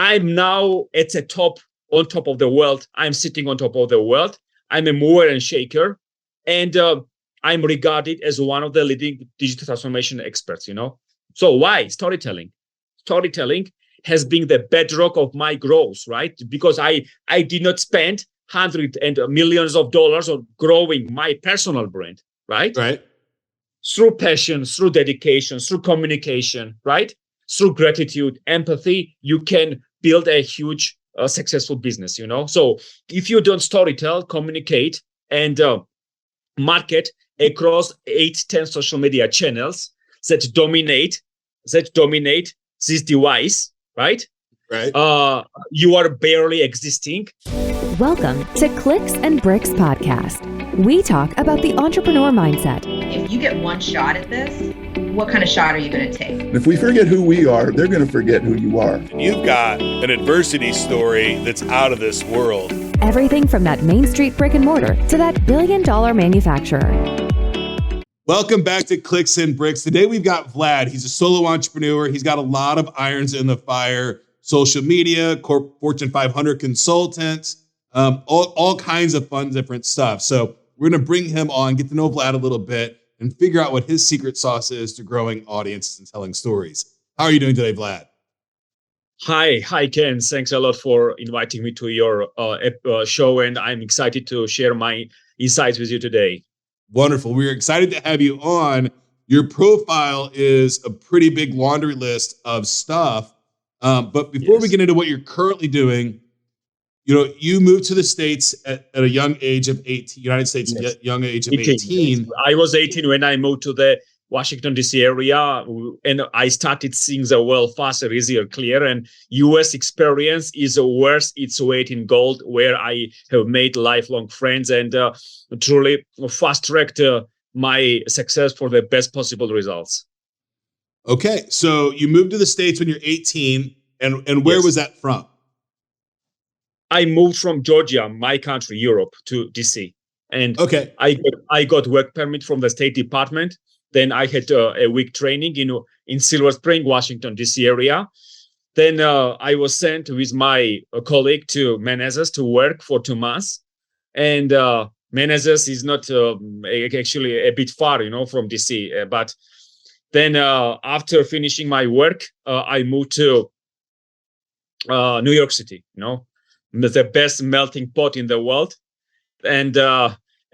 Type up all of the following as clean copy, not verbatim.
I'm now at the top, on top of the world. I'm sitting on top of the world. I'm a mover and shaker, and I'm regarded as one of the leading digital transformation experts. So why storytelling? Storytelling has been the bedrock of my growth, right? Because I did not spend hundreds and millions of dollars on growing my personal brand, right? Right. Through passion, through dedication, through communication, right? Through gratitude, empathy, you can build a huge, successful business, So if you don't storytell, communicate, and market across 8-10 social media channels that dominate this device, right? Right. You are barely existing. Welcome to Clicks and Bricks Podcast. We talk about the entrepreneur mindset. If you get one shot at this, what kind of shot are you going to take? If we forget who we are, they're going to forget who you are. And you've got an adversity story that's out of this world. Everything from that Main Street brick and mortar to that billion-dollar manufacturer. Welcome back to Clicks and Bricks. Today we've got Vlad. He's a solo entrepreneur. He's got a lot of irons in the fire. Social media, Fortune 500 consultant, all kinds of fun, different stuff. So we're going to bring him on, get to know Vlad a little bit, and figure out what his secret sauce is to growing audiences and telling stories. How are you doing today, Vlad? Hi, Ken. Thanks a lot for inviting me to your show, and I'm excited to share my insights with you today. Wonderful. We're excited to have you on. Your profile is a pretty big laundry list of stuff. But before we get into what you're currently doing, you moved to the States at a young age of 18, United States, young age of 18. I was 18 when I moved to the Washington, D.C. area, and I started seeing the world faster, easier, clear, and U.S. experience is worth its weight in gold, where I have made lifelong friends and truly fast-tracked my success for the best possible results. Okay, so you moved to the States when you're 18, and where was that from? I moved from Georgia, my country, Europe, to DC, and I got work permit from the State Department. Then I had a week training in Silver Spring, Washington, D.C. area. Then I was sent with my colleague to Manassas to work for 2 months, and Manassas is not actually a bit far, from D.C. But then after finishing my work, I moved to New York City, the best melting pot in the world. And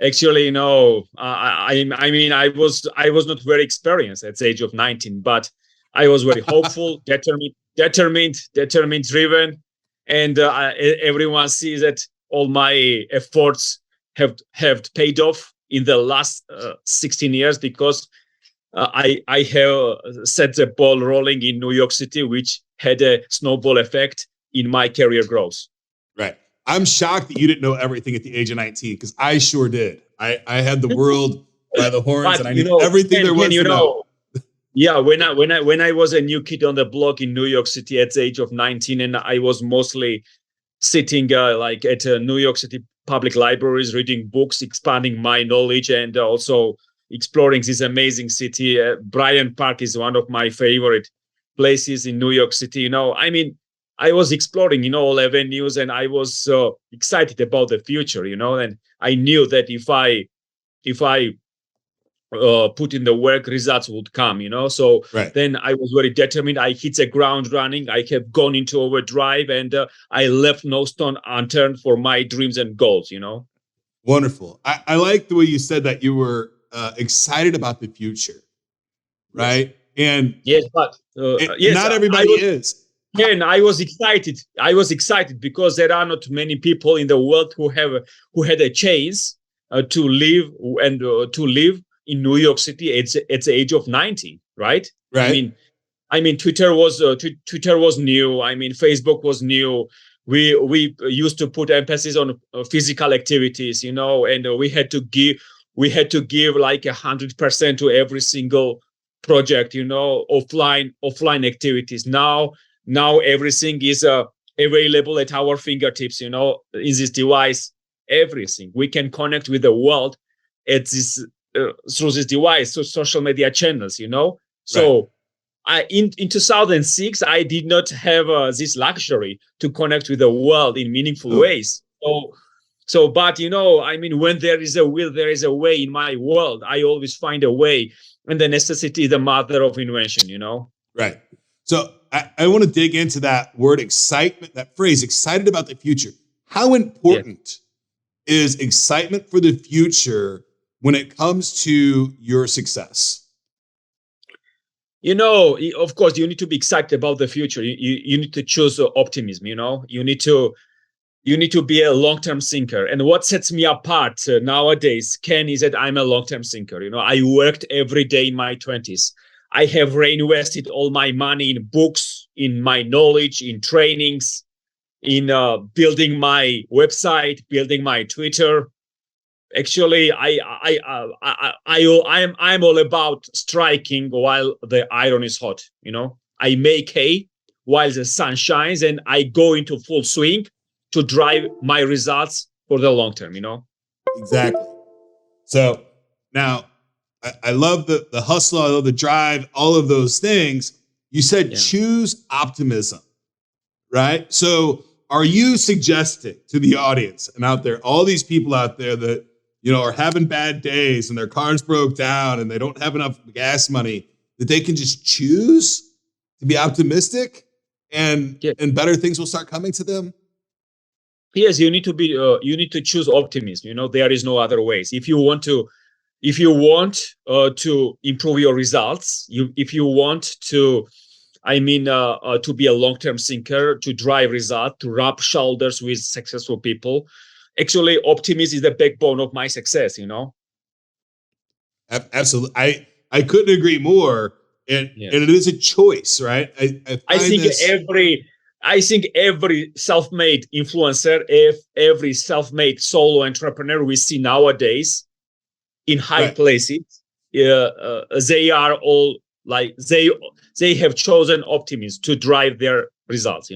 actually, I was not very experienced at the age of 19, but I was very hopeful, determined, driven. And everyone sees that all my efforts have paid off in the last 16 years because I have set the ball rolling in New York City, which had a snowball effect in my career growth. Right. I'm shocked that you didn't know everything at the age of 19, because I sure did. I had the world by the horns, and I knew everything there was to know. Yeah, when I was a new kid on the block in New York City at the age of 19, and I was mostly sitting at New York City public libraries, reading books, expanding my knowledge, and also exploring this amazing city. Bryant Park is one of my favorite places in New York City. I was exploring, all avenues, and I was so excited about the future, and I knew that if I put in the work, results would come, So Then I was very determined. I hit the ground running. I have gone into overdrive, and I left no stone unturned for my dreams and goals, Wonderful. I like the way you said that you were excited about the future, right? And yes, but not everybody is. And I was excited. Because there are not many people in the world who had a chance to live in New York City at the age of 19, right? Right. I mean, Twitter was new. Facebook was new. We used to put emphasis on physical activities, and we had to give like 100% to every single project, offline activities. Now everything is available at our fingertips, in this device. Everything we can connect with the world through this device, through social media channels, So in 2006, I did not have this luxury to connect with the world in meaningful ways. But when there is a will, there is a way. In my world, I always find a way, and the necessity is the mother of invention. Right. So I want to dig into that word excitement, that phrase, excited about the future. How important is excitement for the future when it comes to your success? Of course, you need to be excited about the future. You need to choose optimism. You need to be a long-term thinker. And what sets me apart nowadays, Ken, is that I'm a long-term thinker. I worked every day in my 20s. I have reinvested all my money in books, in my knowledge, in trainings, in building my website, building my Twitter. Actually, I'm all about striking while the iron is hot. I make hay while the sun shines, and I go into full swing to drive my results for the long term. Exactly. So now I love the hustle, I love the drive, all of those things. You said choose optimism, right? So are you suggesting to the audience and out there, all these people out there that are having bad days and their cars broke down and they don't have enough gas money, that they can just choose to be optimistic and better things will start coming to them? Yes, you need to choose optimism. There is no other ways. If you want to improve your results, if you want to be a long-term thinker, to drive results, to rub shoulders with successful people, actually, optimism is the backbone of my success. Absolutely, I couldn't agree more. And it is a choice, right? I think every self-made influencer, every self-made solo entrepreneur we see nowadays in high places, they are all they have chosen optimism to drive their results.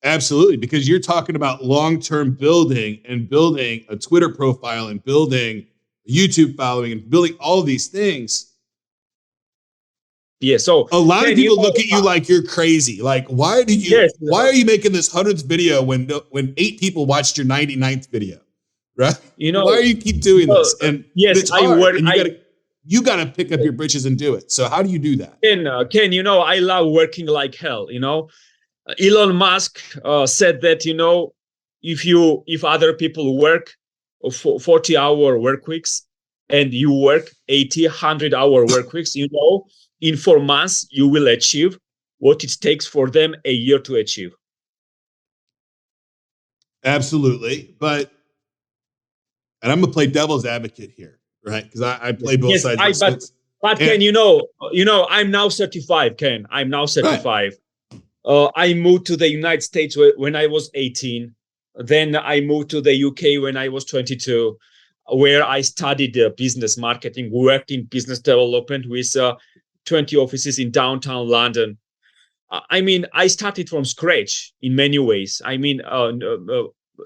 Absolutely, because you're talking about long-term building and building a Twitter profile and building a YouTube following and building all these things. Yeah, so a lot of people look at you like you're crazy. Like, why are you making this 100th video when 8 people watched your 99th video? Right? Why are you keep doing this? And it's hard, and you gotta pick up your britches and do it. So how do you do that? Ken, I love working like hell. Elon Musk said that if other people work 40-hour work weeks and you work 100-hour work weeks, in 4 months you will achieve what it takes for them a year to achieve. Absolutely, and I'm gonna play devil's advocate here, right? Because I play both sides. But Ken, I'm now 35. Ken, I'm now 35. Right. I moved to the United States when I was 18. Then I moved to the UK when I was 22, where I studied business marketing, worked in business development with 20 offices in downtown London. I started from scratch in many ways.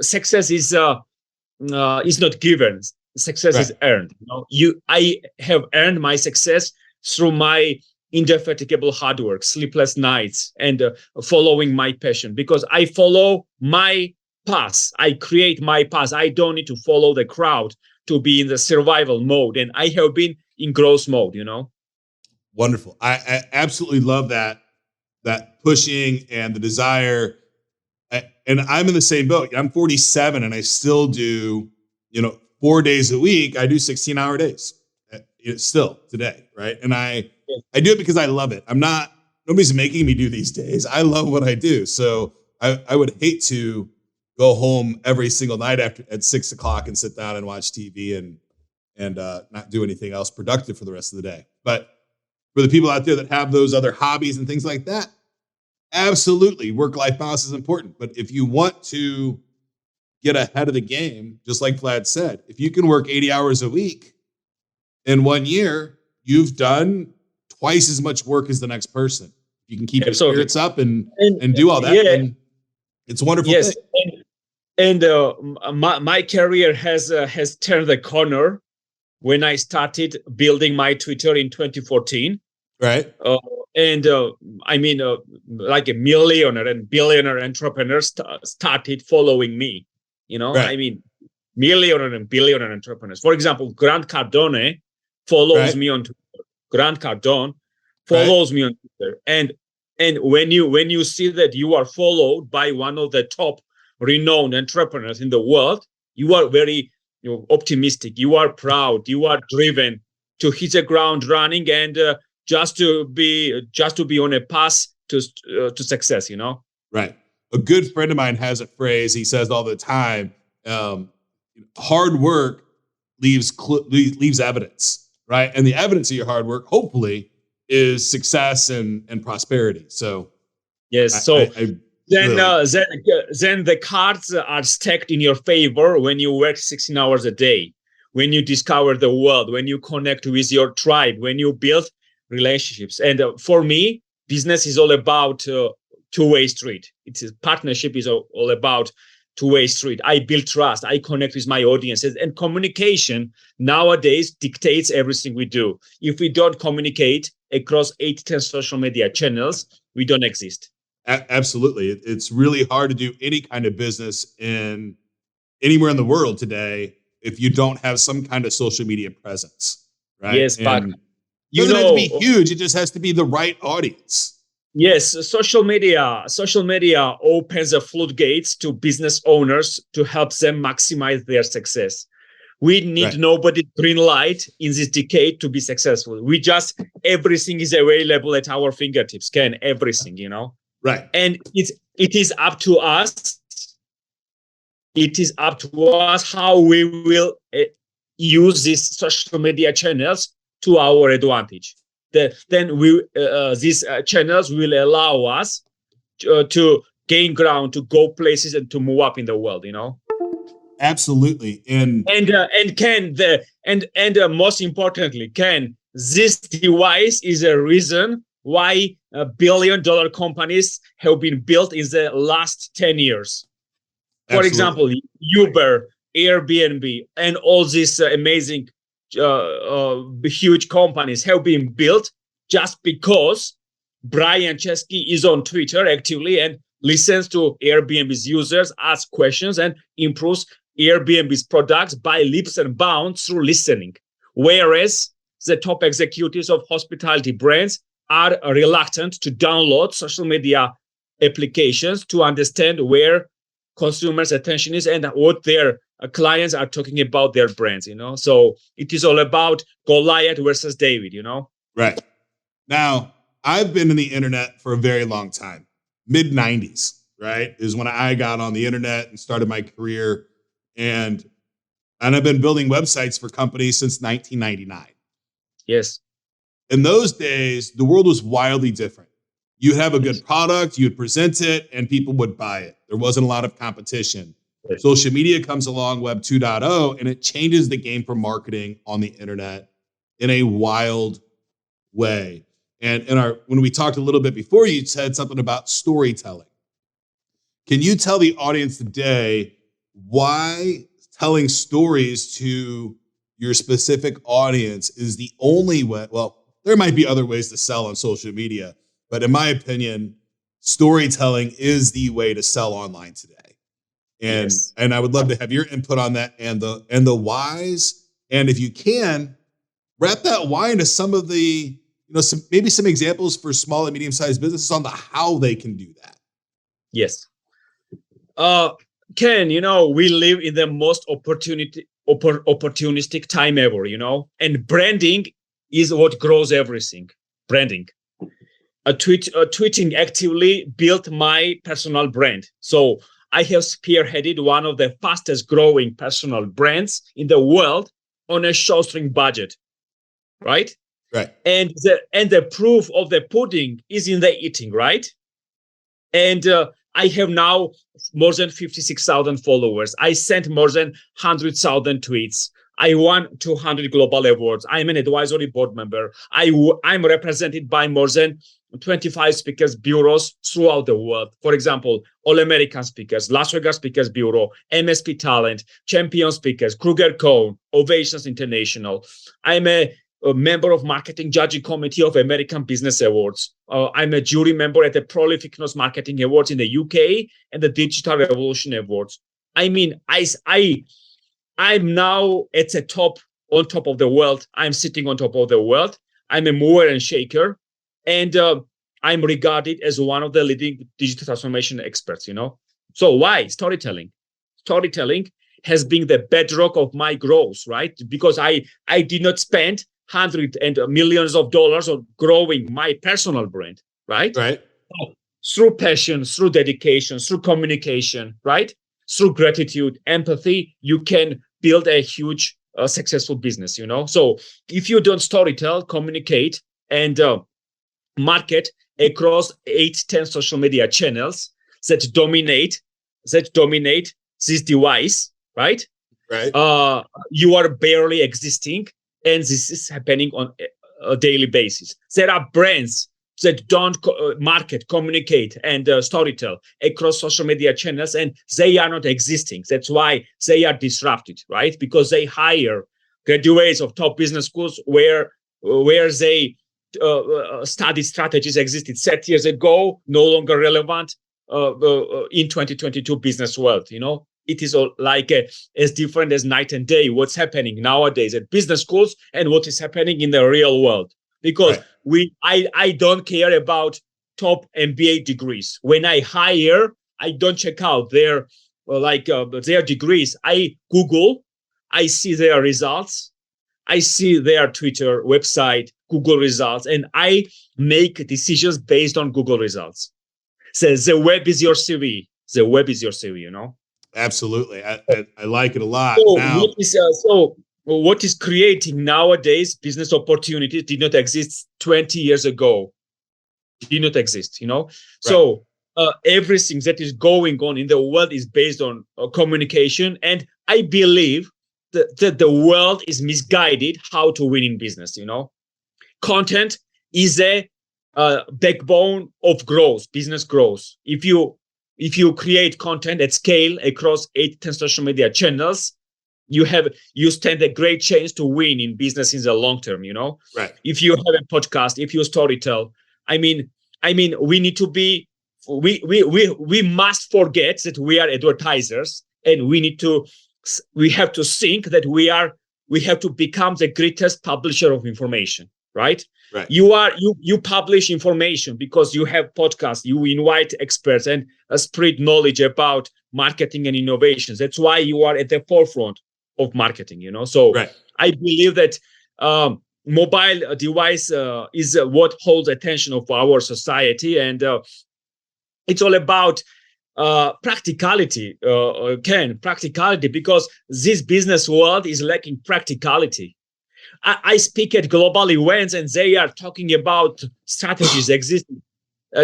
Success is not given. Success is earned. I have earned my success through my indefatigable hard work, sleepless nights, and following my passion. Because I follow my path, I create my path. I don't need to follow the crowd to be in the survival mode, and I have been in growth mode. Wonderful. I absolutely love that pushing and the desire. And I'm in the same boat. I'm 47 and I still do, 4 days a week. I do 16-hour days still today. Right. And I do it because I love it. Nobody's making me do these days. I love what I do. So I would hate to go home every single night at 6:00 and sit down and watch TV and not do anything else productive for the rest of the day. But for the people out there that have those other hobbies and things like that, absolutely, work-life balance is important. But if you want to get ahead of the game, just like Vlad said, if you can work 80 hours a week in 1 year, you've done twice as much work as the next person. You can keep your spirits up and do all that. Yeah. And it's a wonderful thing. And my career has turned the corner when I started building my Twitter in 2014. Right. And like a millionaire and billionaire entrepreneurs started following me. Right. Millionaire and billionaire entrepreneurs. For example, Grant Cardone follows me on Twitter. Grant Cardone follows me on Twitter. And when you see that you are followed by one of the top renowned entrepreneurs in the world, you are very optimistic. You are proud. You are driven to hit the ground running and just to be on a path to success. Right. A good friend of mine has a phrase he says all the time. Hard work leaves evidence, right? And the evidence of your hard work, hopefully, is success and prosperity. So yes. Then the cards are stacked in your favor when you work 16 hours a day, when you discover the world, when you connect with your tribe, when you build relationships. And for me, business is all about two-way street. Partnership is all about two-way street. I build trust. I connect with my audiences, and communication nowadays dictates everything we do. If we don't communicate across 8 to 10 social media channels, we don't exist. Absolutely. It's really hard to do any kind of business anywhere in the world today if you don't have some kind of social media presence, right? Yes, but it doesn't have to be huge. It just has to be the right audience. Yes, social media opens the floodgates to business owners to help them maximize their success. We need nobody's green light in this decade to be successful. Everything is available at our fingertips, everything, Right. And it is up to us. It is up to us how we will use these social media channels to our advantage. Then these channels will allow us to gain ground, to go places, and to move up in the world. Absolutely. And most importantly, this device is a reason why billion-dollar companies have been built in the last 10 years. For example, Uber, Airbnb, and all these amazing huge companies have been built just because Brian Chesky is on Twitter actively and listens to Airbnb's users, asks questions, and improves Airbnb's products by leaps and bounds through listening. Whereas the top executives of hospitality brands are reluctant to download social media applications to understand where consumers' attention is and what their clients are talking about their brands, So it is all about Goliath versus David, Right. Now, I've been in the internet for a very long time. Mid-90s, right, is when I got on the internet and started my career. And I've been building websites for companies since 1999. Yes. In those days, the world was wildly different. You'd have a good product, you'd present it, and people would buy it. There wasn't a lot of competition. Right. Social media comes along, Web 2.0, and it changes the game for marketing on the internet in a wild way. And when we talked a little bit before, you said something about storytelling. Can you tell the audience today why telling stories to your specific audience is the only way? Well, there might be other ways to sell on social media, but in my opinion, storytelling is the way to sell online today. And I would love to have your input on that and the whys. And if you can, wrap that why into some of the, maybe some examples for small and medium-sized businesses on the how they can do that. Yes. Ken, we live in the most opportunistic time ever, and branding is what grows everything. Branding. Tweeting actively built my personal brand. So I have spearheaded one of the fastest growing personal brands in the world on a shoestring budget, right? Right. And the proof of the pudding is in the eating, right? And I have now more than 56,000 followers. I sent more than 100,000 tweets. I won 200 global awards. I'm an advisory board member. I'm represented by more than 25 speakers bureaus throughout the world. For example, All American Speakers, Las Vegas Speakers Bureau, MSP Talent, Champion Speakers, Kruger Cone, Ovations International. I'm a a member of marketing judging committee of American Business Awards. I'm a jury member at the Prolificness Marketing Awards in the UK and the Digital Revolution Awards. I mean, I'm now at the top, on top of the world. I'm sitting on top of the world. I'm a mover and shaker, and I'm regarded as one of the leading digital transformation experts. So why storytelling? Storytelling has been the bedrock of my growth, right? Because I did not spend hundreds and millions of dollars on growing my personal brand, right? Right. Through passion, through dedication, through communication, right? Through gratitude, empathy, you can build a huge, successful business, So if you don't storytell, communicate, and market across 8-10 social media channels that dominate this device, right? Right. You are barely existing, and this is happening on a daily basis. There are brands that don't market, communicate, and storytell across social media channels, and they are not existing. That's why they are disrupted, right? Because they hire graduates of top business schools where they study strategies existed 30 years ago, no longer relevant in 2022 business world. It is like as different as night and day what's happening nowadays at business schools and what is happening in the real world. Because I don't care about top MBA degrees. When I hire, I don't check out their degrees. I Google, I see their results, I see their Twitter website, Google results, and I make decisions based on Google results. So the web is your CV. The web is your CV, Absolutely. I like it a lot. So Now, what is creating nowadays business opportunities did not exist 20 years ago. Did not exist, Right. So everything that is going on in the world is based on communication. And I believe that the world is misguided how to win in business, Content is a backbone of growth, business growth. If you create content at scale across 8-10 social media channels, you stand a great chance to win in business in the long term, Right. If you have a podcast, if you storytell, I mean, we need to be, we must forget that we are advertisers, and we have to think that we have to become the greatest publisher of information, right? Right. You publish information because you have podcasts, you invite experts and spread knowledge about marketing and innovations. That's why you are at the forefront of marketing, So Right. I believe that mobile device is what holds attention of our society, and it's all about practicality, practicality, because this business world is lacking practicality. I speak at global events, and they are talking about strategies existing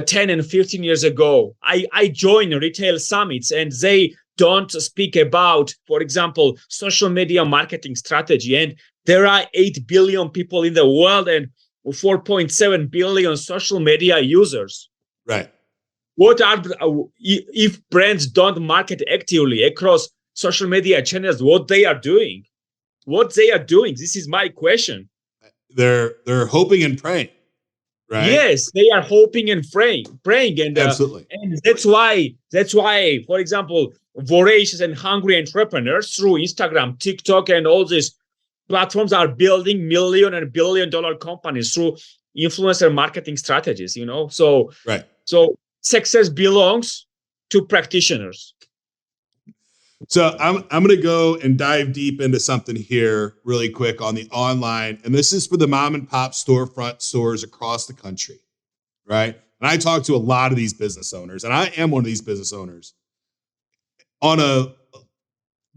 10 and 15 years ago. I join retail summits, and they don't speak about, for example, social media marketing strategy. And there are 8 billion people in the world and 4.7 billion social media users. Right. What are, if brands don't market actively across social media channels, what they are doing? This is my question. They're hoping and praying, right? Yes, they are hoping and praying, and absolutely. And that's why, for example, voracious and hungry entrepreneurs through Instagram, TikTok, and all these platforms are building million and billion-dollar companies through influencer marketing strategies. So right. So success belongs to practitioners. So I'm going to go and dive deep into something here really quick on the online. And this is for the mom and pop storefront stores across the country, right? And I talk to a lot of these business owners, and I am one of these business owners. On a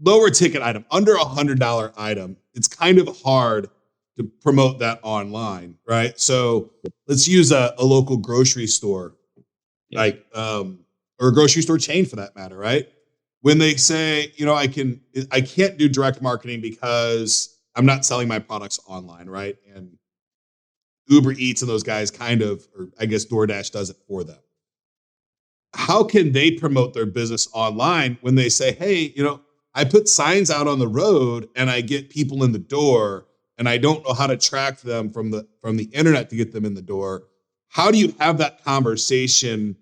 lower ticket item, under $100 item, it's kind of hard to promote that online, right? So let's use a local grocery store, or a grocery store chain for that matter, right? When they say, I can't do direct marketing because I'm not selling my products online, right? And Uber Eats and those guys or I guess DoorDash does it for them. How can they promote their business online when they say, hey, I put signs out on the road and I get people in the door, and I don't know how to track them from the internet to get them in the door, how do you have that conversation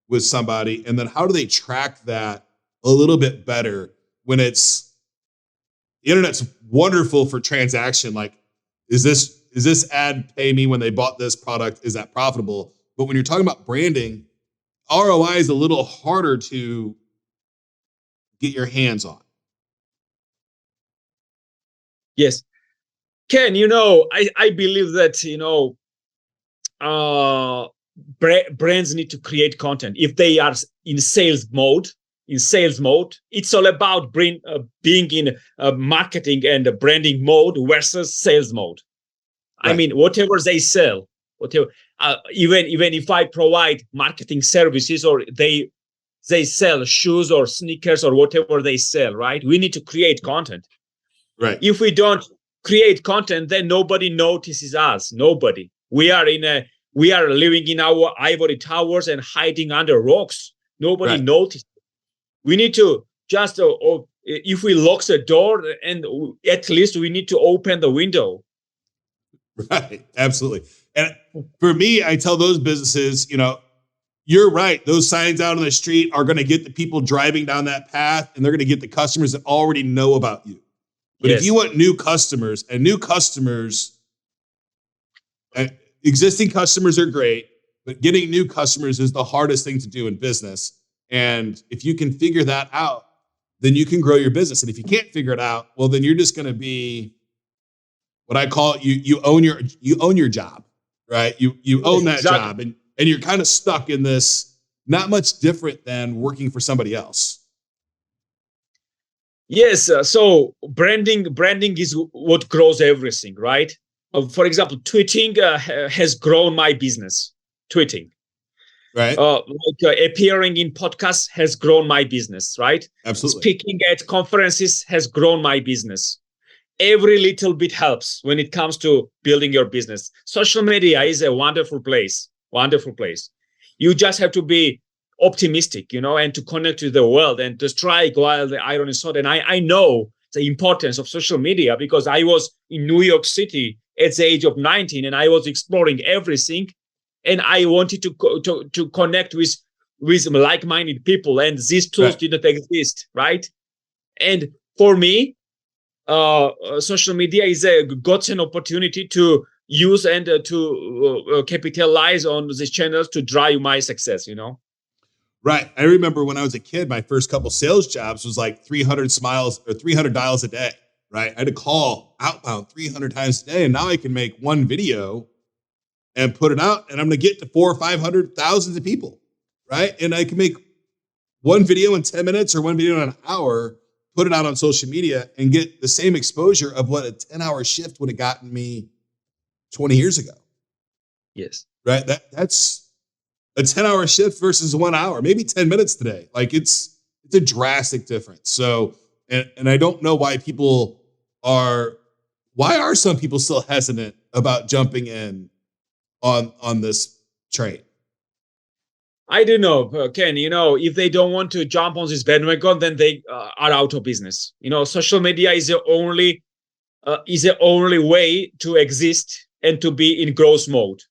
with somebody? And then how do they track that a little bit better when the internet's wonderful for transaction? Like, is this ad pay me when they bought this product? Is that profitable? But when you're talking about branding, ROI is a little harder to get your hands on. Yes. Ken, I believe that, brands need to create content. If they are in sales mode, it's all about being in marketing and marketing mode versus sales mode. Right. I mean, whatever they sell, even if I provide marketing services or they sell shoes or sneakers or whatever they sell, right? We need to create content. Right. If we don't create content, then nobody notices us. Nobody. We are living in our ivory towers and hiding under rocks. Nobody notices. We need to just, if we lock the door, and at least we need to open the window. Right. Absolutely. And for me, I tell those businesses, you're right. Those signs out on the street are going to get the people driving down that path, and they're going to get the customers that already know about you. But if you want new customers, existing customers are great, but getting new customers is the hardest thing to do in business. And if you can figure that out, then you can grow your business. And if you can't figure it out, well, then you're just going to be what I call you own your job, right? You own that job, and you're kind of stuck in this, not much different than working for somebody else. Yes. So branding is what grows everything, right? For example, tweeting has grown my business. Tweeting, right? Appearing in podcasts has grown my business, right? Absolutely. Speaking at conferences has grown my business. Every little bit helps when it comes to building your business. Social media is a wonderful place. Wonderful place. You just have to be optimistic, and to connect with the world and to strike while the iron is hot. And I know the importance of social media because I was in New York City at the age of 19 and I was exploring everything, and I wanted to connect with like-minded people, and these tools didn't exist, right? And for me, social media is a godsend opportunity to use and to capitalize on these channels to drive my success, Right. I remember when I was a kid, my first couple sales jobs was like 300 dials a day, right? I had to call outbound 300 times a day. And now I can make one video and put it out, and I'm going to get to 400 or 500,000 people, right? And I can make one video in 10 minutes or one video in an hour, put it out on social media and get the same exposure of what a 10-hour shift would have gotten me 20 years ago. Yes. Right. That's a 10-hour shift versus 1 hour, maybe 10 minutes today. Like it's a drastic difference. So, and I don't know why are some people still hesitant about jumping in on this train? I don't know, Ken, if they don't want to jump on this bandwagon, then they are out of business. Social media is the only way to exist and to be in growth mode,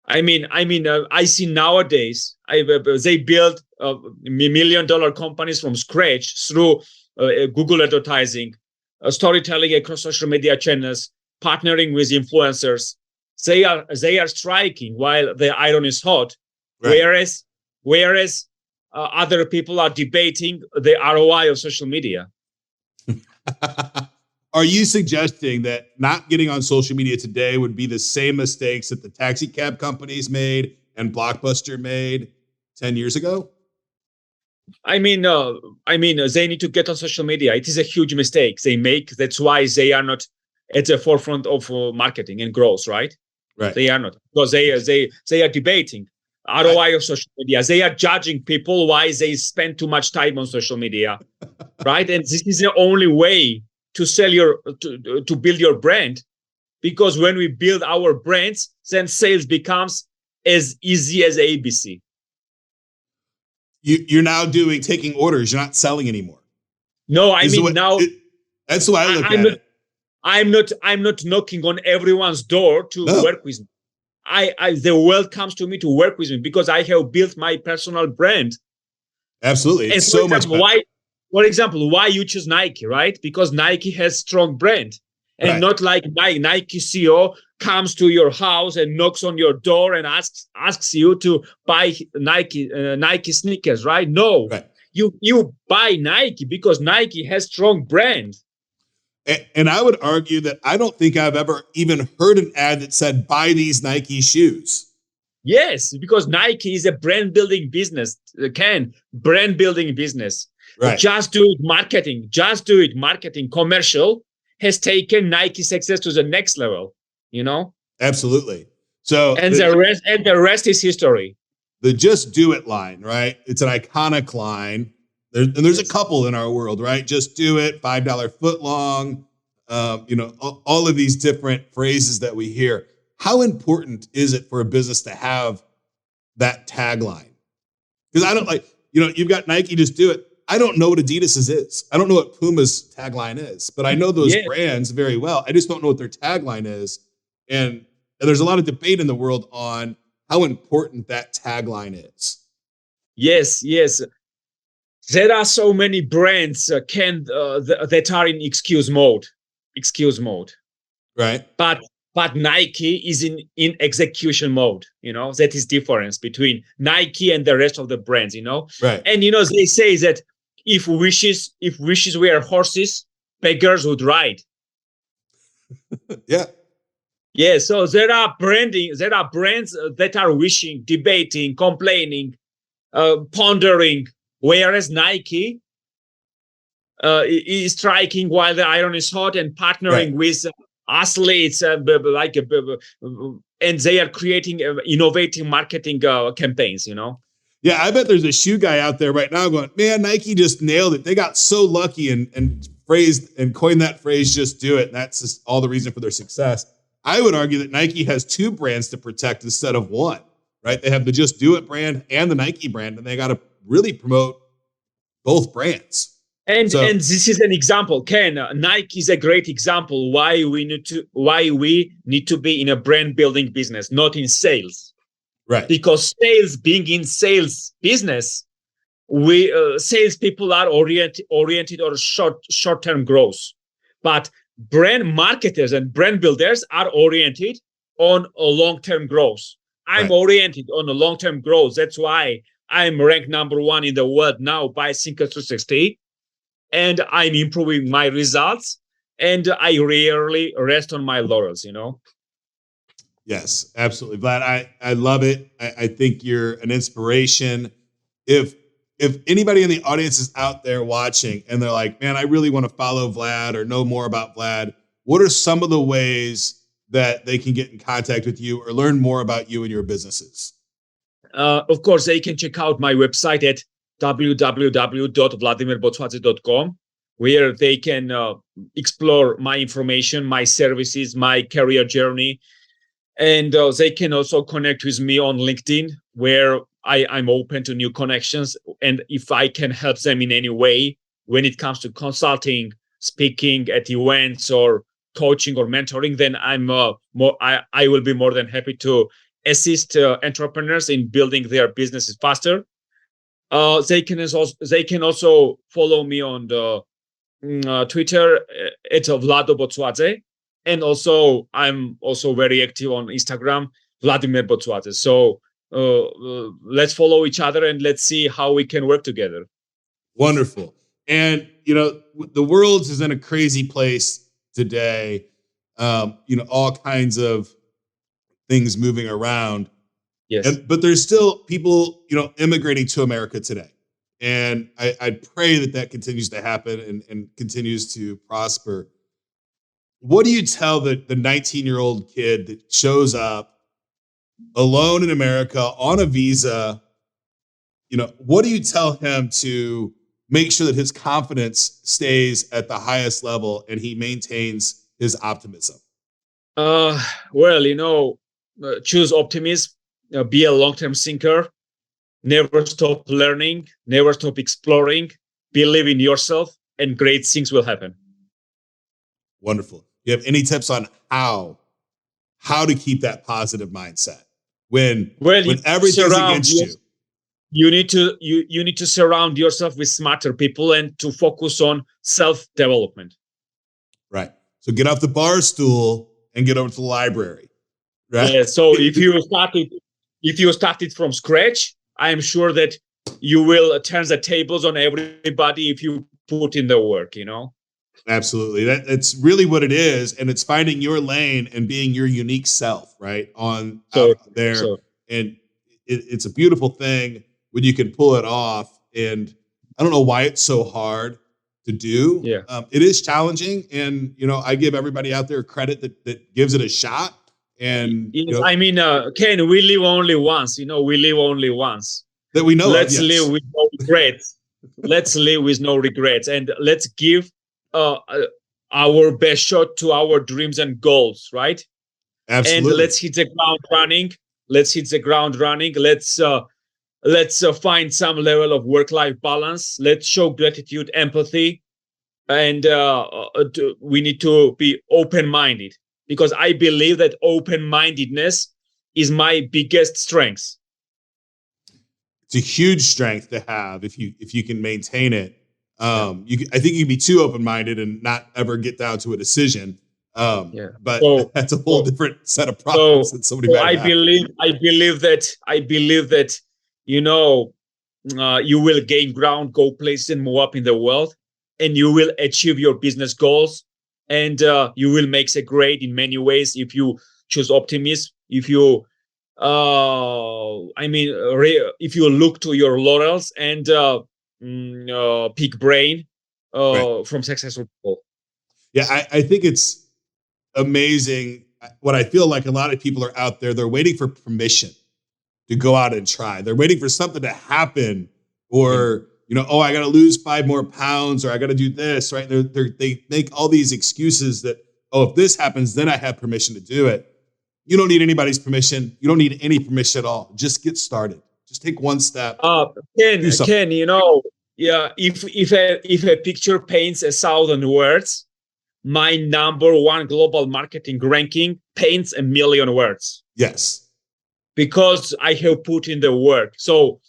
I see nowadays they build $1 million companies from scratch through Google advertising, storytelling across social media channels, partnering with influencers. They are striking while the iron is hot, right. Whereas other people are debating the ROI of social media. Are you suggesting that not getting on social media today would be the same mistakes that the taxi cab companies made and Blockbuster made 10 years ago? They need to get on social media. It is a huge mistake they make. That's why they are not at the forefront of marketing and growth, right? Right. They are not, because they are debating ROI of social media. They are judging people why they spend too much time on social media, right? And this is the only way to sell to build your brand, because when we build our brands, then sales becomes as easy as ABC. You're now taking orders. You're not selling anymore. No, that's the way I look at it. I'm not knocking on everyone's door to work with me. The world comes to me to work with me because I have built my personal brand. Absolutely. It's so much better. For example, why you choose Nike, right? Because Nike has strong brand. And not like Nike CEO comes to your house and knocks on your door and asks you to buy Nike sneakers, right? No. Right. You buy Nike because Nike has strong brand. And I would argue that I don't think I've ever even heard an ad that said, buy these Nike shoes. Yes, because Nike is a brand building business. Brand building business. Right. Just do it marketing. Just do it marketing. Commercial has taken Nike success to the next level, you know? Absolutely. So the rest is history. The Just Do It line, right? It's an iconic line. There's a couple in our world, right? Just do it, $5 foot long, all of these different phrases that we hear. How important is it for a business to have that tagline? Because I don't you've got Nike, just do it. I don't know what Adidas's is. I don't know what Puma's tagline is, but I know those brands very well. I just don't know what their tagline is. And there's a lot of debate in the world on how important that tagline is. Yes. There are so many brands that are in excuse mode. Right. But Nike is in execution mode. That is difference between Nike and the rest of the brands. Right. And they say that if wishes were horses, beggars would ride. Yeah. Yeah. So there are brands that are wishing, debating, complaining, pondering. Whereas Nike is striking while the iron is hot and partnering with athletes, and they are creating innovative marketing campaigns. Yeah, I bet there's a shoe guy out there right now going, man, Nike just nailed it. They got so lucky and coined that phrase, just do it. And that's just all the reason for their success. I would argue that Nike has two brands to protect instead of one, right? They have the Just Do It brand and the Nike brand, and they got to really promote both brands. And this is an example, Ken. Nike is a great example why we need to be in a brand building business, not in sales. Right. Because being in sales business, sales people are oriented on short-term growth. But brand marketers and brand builders are oriented on a long-term growth. I'm oriented on a long-term growth. That's why I'm ranked number 1 in the world now by Thinker 360. And I'm improving my results. And I rarely rest on my laurels, Yes, absolutely. Vlad, I love it. I think you're an inspiration. If anybody in the audience is out there watching and they're like, man, I really want to follow Vlad or know more about Vlad, what are some of the ways that they can get in contact with you or learn more about you and your businesses? Of course, they can check out my website at www.vladimerbotsvadze.com, where they can explore my information, my services, my career journey. And they can also connect with me on LinkedIn, where I'm open to new connections. And if I can help them in any way when it comes to consulting, speaking at events, or coaching or mentoring, then I will be more than happy to assist entrepreneurs in building their businesses faster. They can also follow me on the Twitter at Vlado Botsvadze. And also, I'm also very active on Instagram, Vladimer Botsvadze. So let's follow each other and let's see how we can work together. Wonderful. And, the world is in a crazy place today. All kinds of things moving around. Yes. But there's still people, immigrating to America today. And I pray that continues to happen and continues to prosper. What do you tell the 19-year-old kid that shows up alone in America on a visa? What do you tell him to make sure that his confidence stays at the highest level and he maintains his optimism? Choose optimism, be a long-term thinker, never stop learning, never stop exploring, believe in yourself, and great things will happen. Wonderful. You have any tips on how to keep that positive mindset when everything's against you? You need to surround yourself with smarter people and to focus on self-development. Right. So get off the bar stool and get over to the library. Right. Yeah. So if you started from scratch, I am sure that you will turn the tables on everybody if you put in the work, Absolutely. That's really what it is. And it's finding your lane and being your unique self, right? Out there. And it's a beautiful thing when you can pull it off. And I don't know why it's so hard to do. Yeah. It is challenging. And, I give everybody out there credit that gives it a shot. And Ken, we live only once, we live only once. That we know. Let's live with no regrets. Let's live with no regrets. And let's give our best shot to our dreams and goals, right? Absolutely. And let's hit the ground running. Let's find some level of work-life balance. Let's show gratitude, empathy, and we need to be open-minded, because I believe that open-mindedness is my biggest strength. It's a huge strength to have if you can maintain it. I think you can be too open-minded and not ever get down to a decision. But that's a whole different set of problems that somebody might have. I believe that you will gain ground, go places, and move up in the world, and you will achieve your business goals, and you will make it great in many ways if you choose optimism. If you, if you look to your laurels and peak brain from successful people. Yeah, I think it's amazing. What I feel like a lot of people are out there, they're waiting for permission to go out and try. They're waiting for something to happen, or I got to lose 5 more pounds, or I got to do this, right? They make all these excuses that, if this happens, then I have permission to do it. You don't need anybody's permission. You don't need any permission at all. Just get started. Just take one step. Ken, if a picture paints 1,000 words, my number 1 global marketing ranking paints 1,000,000 words. Yes. Because I have put in the work. So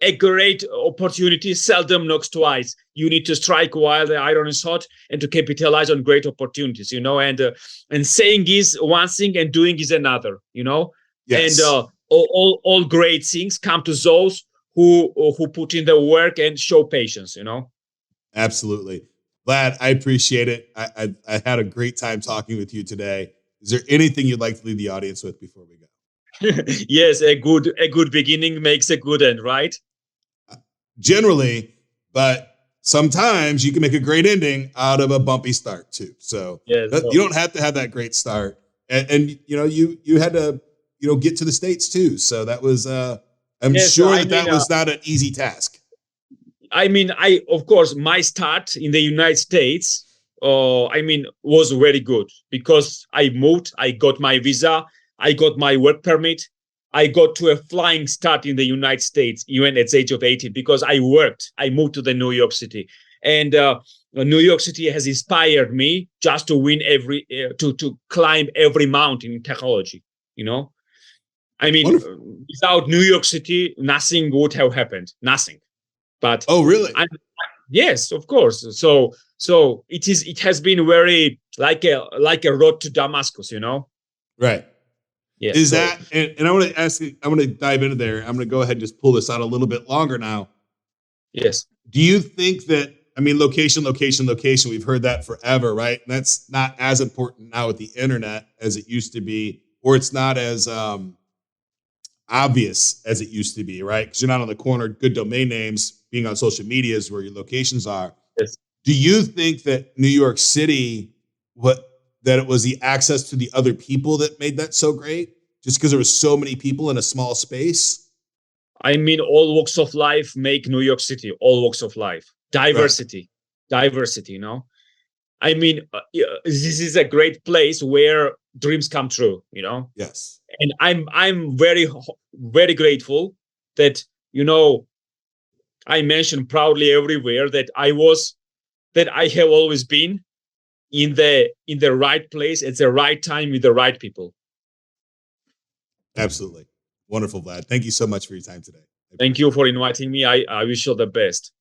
a great opportunity seldom knocks twice. You need to strike while the iron is hot and to capitalize on great opportunities, and saying is one thing and doing is another, Yes. And all great things come to those who put in the work and show patience, Absolutely. Vlad, I appreciate it. I had a great time talking with you today. Is there anything you'd like to leave the audience with before we go? Yes, a good beginning makes a good end, right? Generally, but sometimes you can make a great ending out of a bumpy start too. So you don't have to have that great start. And you had to get to the States too. So that was I'm sure that was not an easy task. Of course, my start in the United States, was very good, because I moved, I got my visa, I got my work permit, I got to a flying start in the United States, even at the age of 18, because I worked. I moved to the New York City, and New York City has inspired me just to win to climb every mountain in technology. Without New York City, nothing would have happened. Nothing. But really? Yes, of course. So it has been very like a road to Damascus, Right. Yeah. And I want to ask you, I want to dive into there. I'm going to go ahead and just pull this out a little bit longer now. Yes. Do you think that, location, we've heard that forever, right? And that's not as important now with the internet as it used to be, or it's not as obvious as it used to be, right? Because you're not on the corner. Good domain names, being on social media is where your locations are. Yes. Do you think that New York City, that it was the access to the other people that made that so great, just because there were so many people in a small space? All walks of life make New York City. All walks of life, diversity, this is a great place where dreams come true. Yes. And I'm very, very grateful that I mention proudly everywhere that I have always been in the right place at the right time with the right people. Absolutely. Wonderful, Vlad. Thank you so much for your time today. Thank you for inviting me. I wish you the best.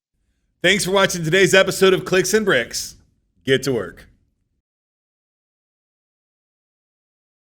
Thanks for watching today's episode of Clicks and Bricks. Get to work.